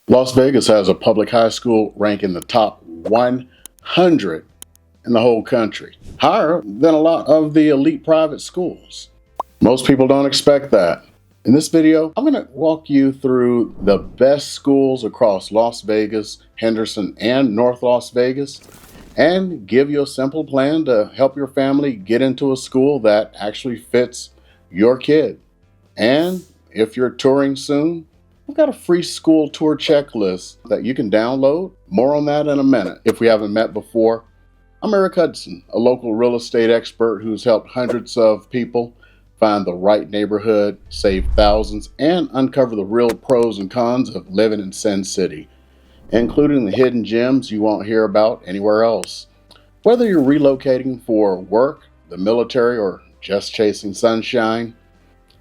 Las Vegas has a public high school ranked in the top 100 in the whole country, higher than a lot of the elite private schools. Most people don't expect that. In this video, I'm going to walk you through the best schools across Las Vegas, Henderson, and North Las Vegas, and give you a simple plan to help your family get into a school that actually fits your kid. And if you're touring soon, I've got a free school tour checklist that you can download. More on that in a minute. If we haven't met before, I'm Eric Hudson, a local real estate expert who's helped hundreds of people find the right neighborhood, save thousands, and uncover the real pros and cons of living in Sin City, including the hidden gems you won't hear about anywhere else. Whether you're relocating for work, the military, or just chasing sunshine,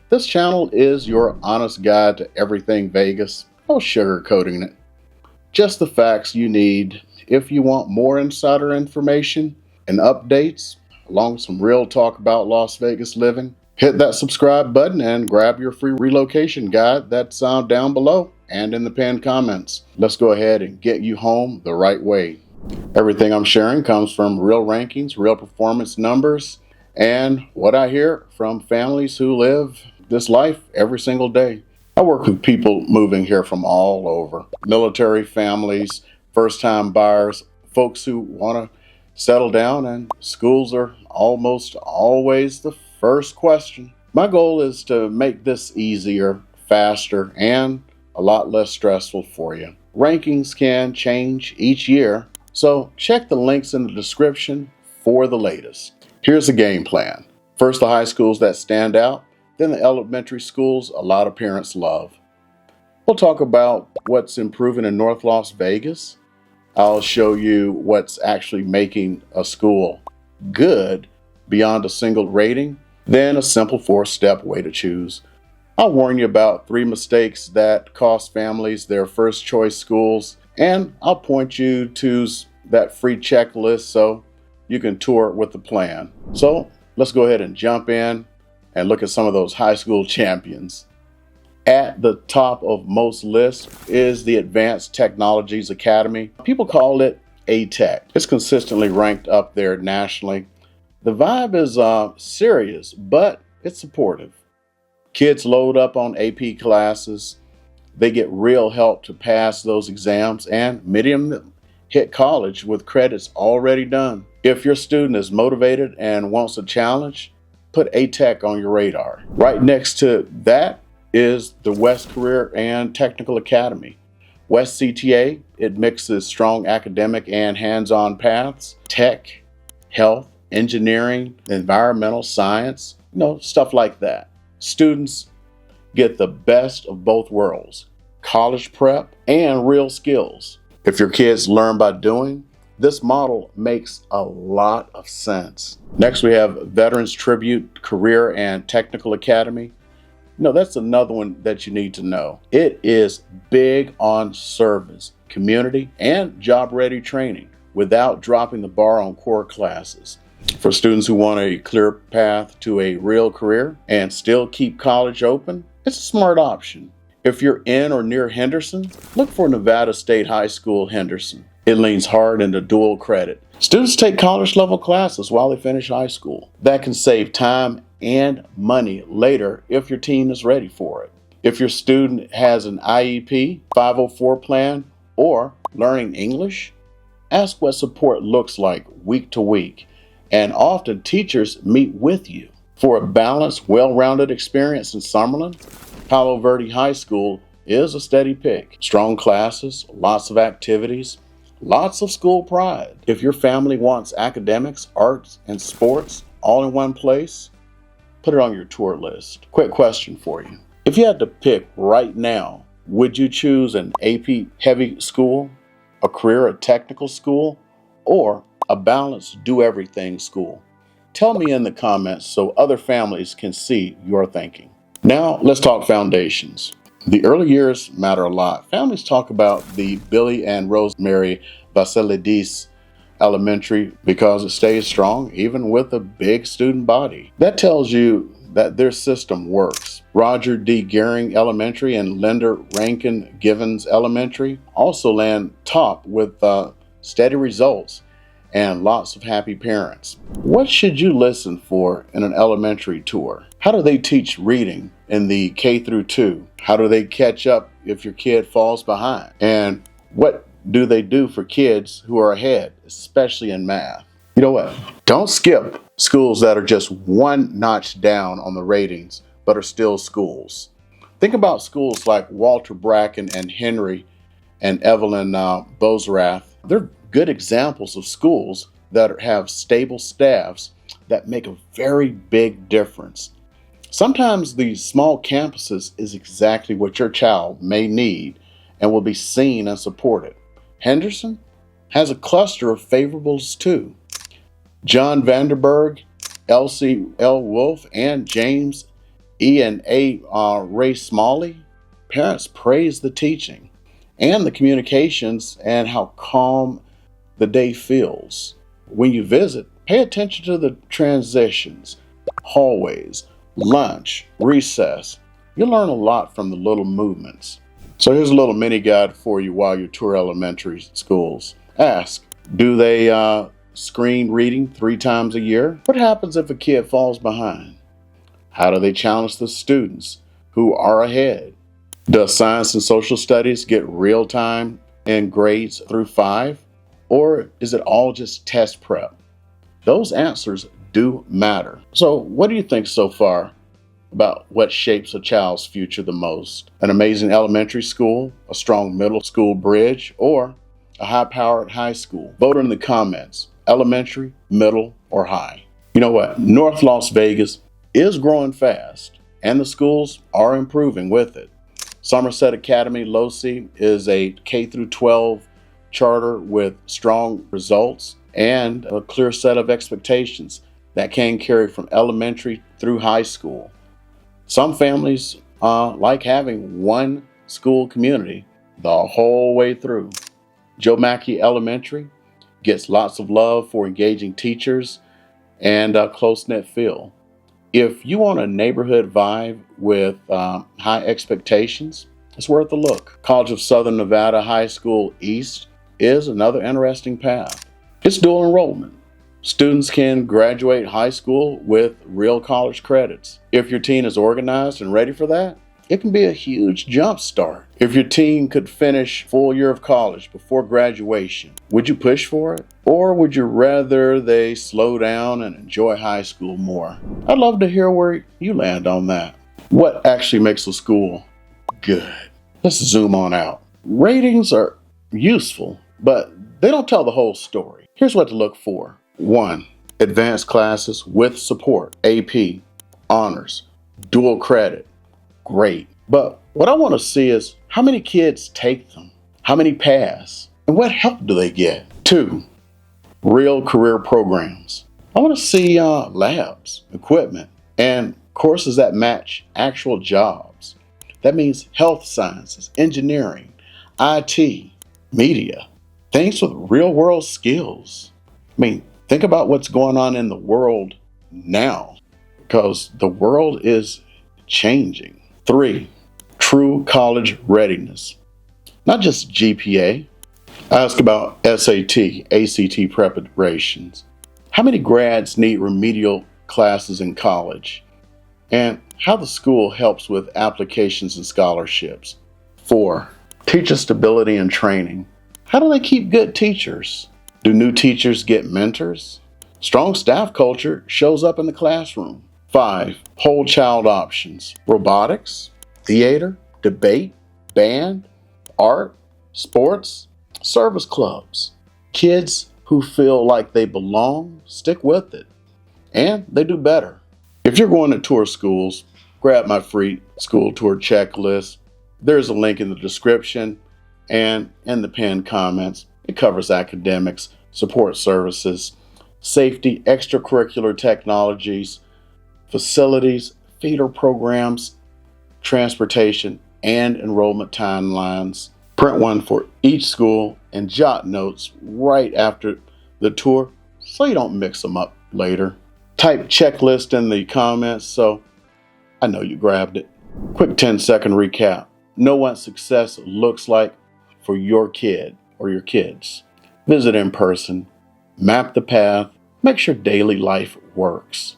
this channel is your honest guide to everything Vegas, no sugarcoating it. Just the facts you need if you want more insider information and updates, along with some real talk about Las Vegas living. Hit that subscribe button and grab your free relocation guide that's down below and in the pinned comments. Let's go ahead and get you home the right way. Everything I'm sharing comes from real rankings, real performance numbers, and what I hear from families who live this life every single day. I work with people moving here from all over. Military families, first-time buyers, folks who want to settle down, and schools are almost always the first question. My goal is to make this easier, faster, and a lot less stressful for you. Rankings can change each year, so check the links in the description for the latest. Here's the game plan. First, the high schools that stand out, then the elementary schools a lot of parents love. We'll talk about what's improving in North Las Vegas. I'll show you what's actually making a school good beyond a single rating, then a simple 4-step way to choose. I'll warn you about 3 mistakes that cost families their first choice schools, and I'll point you to that free checklist so you can tour with the plan. So let's go ahead and jump in and look at some of those high school champions. At the top of most lists is the Advanced Technologies Academy. People call it A-Tech. It's consistently ranked up there nationally. The vibe is serious, but it's supportive. Kids load up on AP classes. They get real help to pass those exams, and many of them hit college with credits already done. If your student is motivated and wants a challenge, put A-Tech on your radar. Right next to that is the West Career and Technical Academy. West CTA, it mixes strong academic and hands-on paths, tech, health, engineering, environmental science, stuff like that. Students get the best of both worlds, college prep and real skills. If your kids learn by doing, this model makes a lot of sense. Next, we have Veterans Tribute Career and Technical Academy. That's another one that you need to know. It is big on service, community, and job-ready training without dropping the bar on core classes. For students who want a clear path to a real career and still keep college open, it's a smart option. If you're in or near Henderson, look for Nevada State High School Henderson. It leans hard into dual credit. Students take college level classes while they finish high school. That can save time and money later if your team is ready for it. If your student has an IEP, 504 plan, or learning English, ask what support looks like week to week. And often teachers meet with you. For a balanced, well-rounded experience in Summerlin, Palo Verde High School is a steady pick. Strong classes, lots of activities, lots of school pride. If your family wants academics, arts, and sports all in one place, put it on your tour list. Quick question for you. If you had to pick right now, would you choose an AP heavy school, a career or technical school, or a balanced do-everything school? Tell me in the comments so other families can see your thinking. Now, let's talk foundations. The early years matter a lot. Families talk about the Billy and Rosemary Vasilidis Elementary because it stays strong even with a big student body. That tells you that their system works. Roger D. Gehring Elementary and Linda Rankin Givens Elementary also land top with steady results and lots of happy parents. What should you listen for in an elementary tour? How do they teach reading in the K through 2? How do they catch up if your kid falls behind? And what do they do for kids who are ahead, especially in math? You know what? Don't skip schools that are just one notch down on the ratings, but are still schools. Think about schools like Walter Bracken and Henry and Evelyn Bozrath. They're good examples of schools that have stable staffs that make a very big difference. Sometimes these small campuses is exactly what your child may need and will be seen and supported. Henderson has a cluster of favorables too. John Vanderberg, Elsie L. Wolf, and James E. and A. Ray Smalley, parents praise the teaching and the communications and how calm the day feels. When you visit, pay attention to the transitions, hallways, lunch, recess. You'll learn a lot from the little movements. So here's a little mini guide for you while you tour elementary schools. Ask, do they screen reading 3 times a year? What happens if a kid falls behind? How do they challenge the students who are ahead? Does science and social studies get real time in grades through 5? Or is it all just test prep? Those answers do matter. So what do you think so far about what shapes a child's future the most? An amazing elementary school, a strong middle school bridge, or a high-powered high school? Vote in the comments, elementary, middle, or high. You know what? North Las Vegas is growing fast, and the schools are improving with it. Somerset Academy LoC is a K through 12 charter with strong results and a clear set of expectations that can carry from elementary through high school. Some families like having one school community the whole way through. Joe Mackey Elementary gets lots of love for engaging teachers and a close-knit feel. If you want a neighborhood vibe with high expectations, it's worth a look. College of Southern Nevada High School East is another interesting path. It's dual enrollment. Students can graduate high school with real college credits. If your teen is organized and ready for that, it can be a huge jump start. If your teen could finish full year of college before graduation, would you push for it? Or would you rather they slow down and enjoy high school more? I'd love to hear where you land on that. What actually makes a school good? Let's zoom on out. Ratings are useful, but they don't tell the whole story. Here's what to look for. 1. Advanced classes with support, AP, honors, dual credit. Great. But what I want to see is how many kids take them, how many pass, and what help do they get? 2. Real career programs. I want to see labs, equipment, and courses that match actual jobs. That means health sciences, engineering, IT, media, things with real world skills. I mean, think about what's going on in the world now, because the world is changing. 3. True college readiness. Not just GPA. Ask about SAT, ACT preparations. How many grads need remedial classes in college? And how the school helps with applications and scholarships. 4. Teacher stability and training. How do they keep good teachers? Do new teachers get mentors? Strong staff culture shows up in the classroom. 5. Whole child options. Robotics, theater, debate, band, art, sports, service clubs. Kids who feel like they belong stick with it, and they do better. If you're going to tour schools, grab my free school tour checklist. There's a link in the description and in the pinned comments. It covers academics, support services, safety, extracurricular technologies, facilities, feeder programs, transportation, and enrollment timelines. Print one for each school and jot notes right after the tour so you don't mix them up later. Type checklist in the comments so I know you grabbed it. Quick 10-second recap. Know what success looks like for your kid or your kids. Visit in person, map the path, make sure daily life works.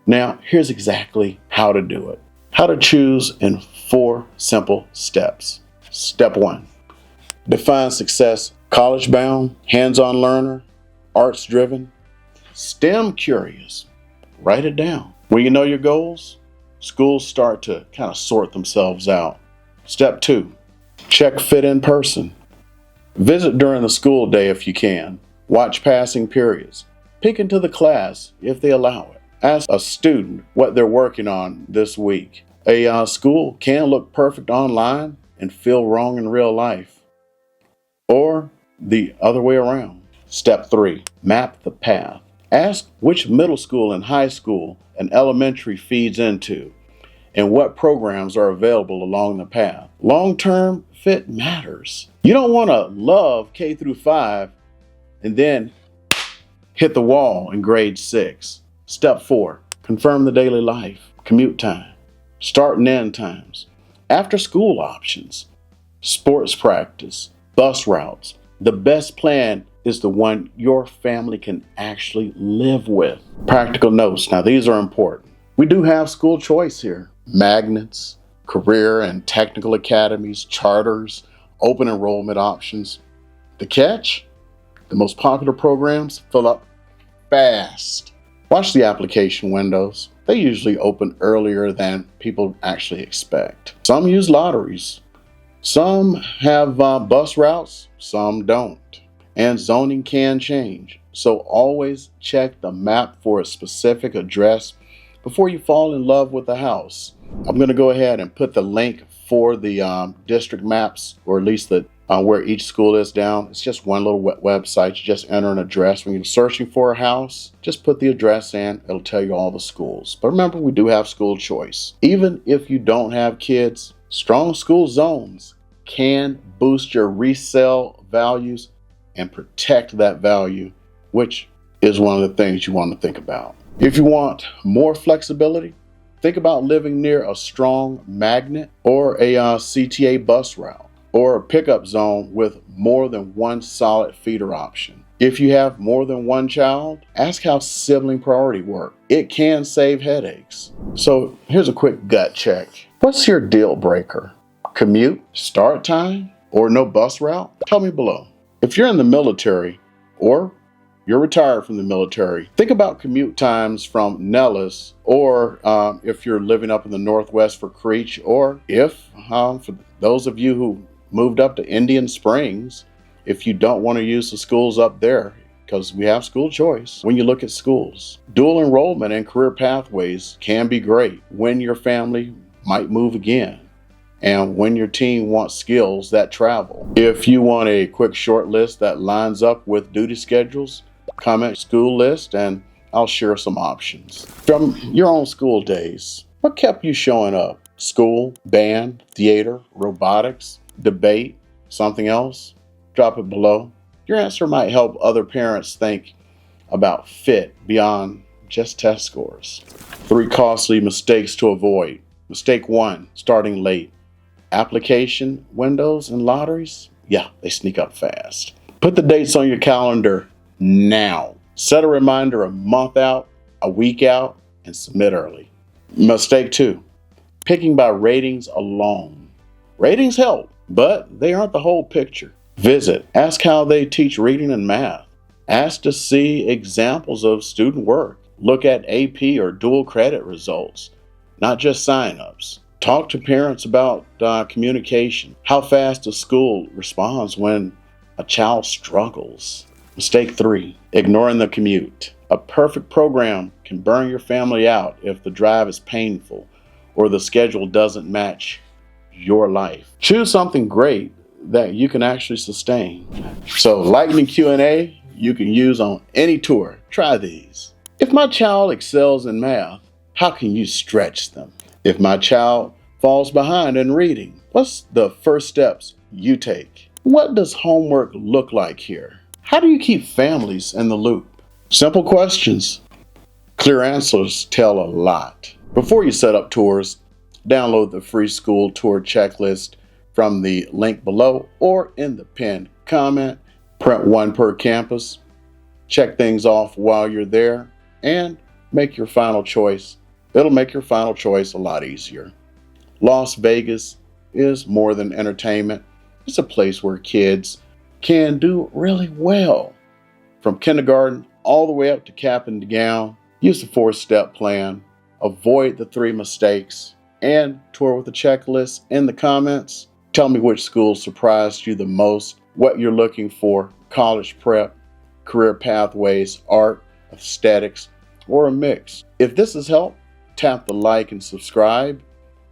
Now, here's exactly how to do it. How to choose in 4 simple steps. Step 1, define success: college bound, hands-on learner, arts driven, STEM curious. Write it down. When you know your goals, schools start to kind of sort themselves out. Step 2, check fit in person. Visit during the school day if you can. Watch passing periods. Peek into the class if they allow it. Ask a student what they're working on this week. A school can look perfect online and feel wrong in real life. Or the other way around. Step 3, map the path. Ask which middle school and high school and elementary feeds into, and what programs are available along the path. Long-term fit matters. You don't want to love K through 5 and then hit the wall in grade 6. Step 4, confirm the daily life, commute time, start and end times, after school options, sports practice, bus routes. The best plan is the one your family can actually live with. Practical notes. Now, these are important. We do have school choice here. Magnets, career and technical academies, charters, open enrollment options. The catch? The most popular programs fill up fast. Watch the application windows. They usually open earlier than people actually expect. Some use lotteries. Some have bus routes, some don't. And zoning can change. So always check the map for a specific address before you fall in love with the house. I'm going to go ahead and put the link for the district maps, or at least the where each school is down. It's just one little website. You just enter an address. When you're searching for a house, just put the address in. It'll tell you all the schools. But remember, we do have school choice. Even if you don't have kids, strong school zones can boost your resale values and protect that value, which is one of the things you want to think about. If you want more flexibility, think about living near a strong magnet or a CTA bus route, or a pickup zone with more than one solid feeder option. If you have more than one child, ask how sibling priority work. It can save headaches. So here's a quick gut check. What's your deal breaker? Commute, start time, or no bus route? Tell me below. If you're in the military or you're retired from the military, think about commute times from Nellis, or if you're living up in the Northwest for Creech, or if, for those of you who moved up to Indian Springs, if you don't want to use the schools up there, because we have school choice. When you look at schools, dual enrollment and career pathways can be great when your family might move again, and when your team wants skills that travel. If you want a quick short list that lines up with duty schedules, comment school list and I'll share some options. From your own school days, what kept you showing up? School, band, theater, robotics, debate, something else? Drop it below. Your answer might help other parents think about fit beyond just test scores. 3 costly mistakes to avoid. Mistake 1, starting late. Application windows and lotteries, yeah, they sneak up fast. Put the dates on your calendar now. Set a reminder a month out, a week out, and submit early. Mistake 2, picking by ratings alone. Ratings help, but they aren't the whole picture. Visit, ask how they teach reading and math. Ask to see examples of student work. Look at AP or dual credit results, not just signups. Talk to parents about communication, how fast a school responds when a child struggles. Mistake 3, ignoring the commute. A perfect program can burn your family out if the drive is painful or the schedule doesn't match your life. Choose something great that you can actually sustain. So lightning Q&A you can use on any tour. Try these. If my child excels in math, how can you stretch them? If my child falls behind in reading, what's the first steps you take? What does homework look like here? How do you keep families in the loop? Simple questions. Clear answers tell a lot. Before you set up tours, Download the free school tour checklist from the link below or in the pinned comment. Print one per campus. Check things off while you're there and make your final choice. It'll make your final choice a lot easier. Las Vegas is more than entertainment. It's a place where kids can do really well. From kindergarten all the way up to cap and gown. Use the 4-step plan. Avoid the 3 mistakes. And tour with the checklist in the comments. Tell me which school surprised you the most, what you're looking for, college prep, career pathways, art, aesthetics, or a mix. If this has helped, tap the like and subscribe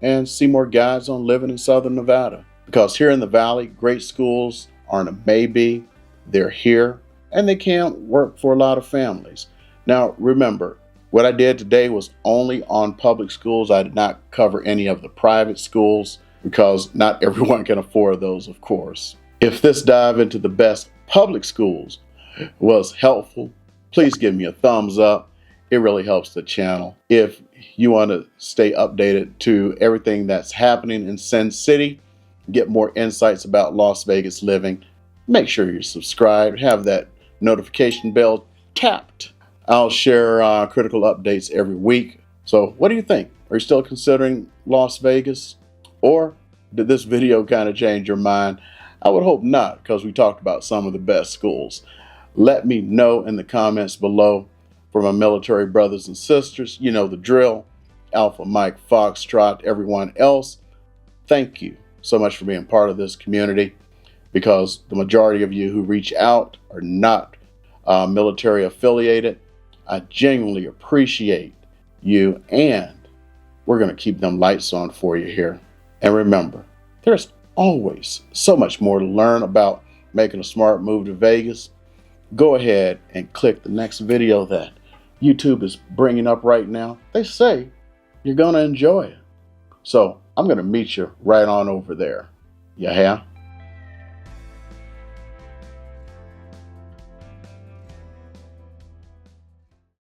and see more guides on living in Southern Nevada. Because here in the Valley, great schools aren't a maybe, they're here, and they can work for a lot of families. Now remember, what I did today was only on public schools. I did not cover any of the private schools because not everyone can afford those, of course. If this dive into the best public schools was helpful, please give me a thumbs up. It really helps the channel. If you want to stay updated to everything that's happening in Sin City, get more insights about Las Vegas living, make sure you're subscribed, have that notification bell tapped. I'll share critical updates every week. So what do you think? Are you still considering Las Vegas? Or did this video kind of change your mind? I would hope not, because we talked about some of the best schools. Let me know in the comments below. For my military brothers and sisters, you know the drill. Alpha Mike Foxtrot, everyone else, thank you so much for being part of this community, because the majority of you who reach out are not military affiliated. I genuinely appreciate you, and we're going to keep them lights on for you here. And remember, there's always so much more to learn about making a smart move to Vegas. Go ahead and click the next video that YouTube is bringing up right now. They say you're going to enjoy it. So I'm going to meet you right on over there. Yeah?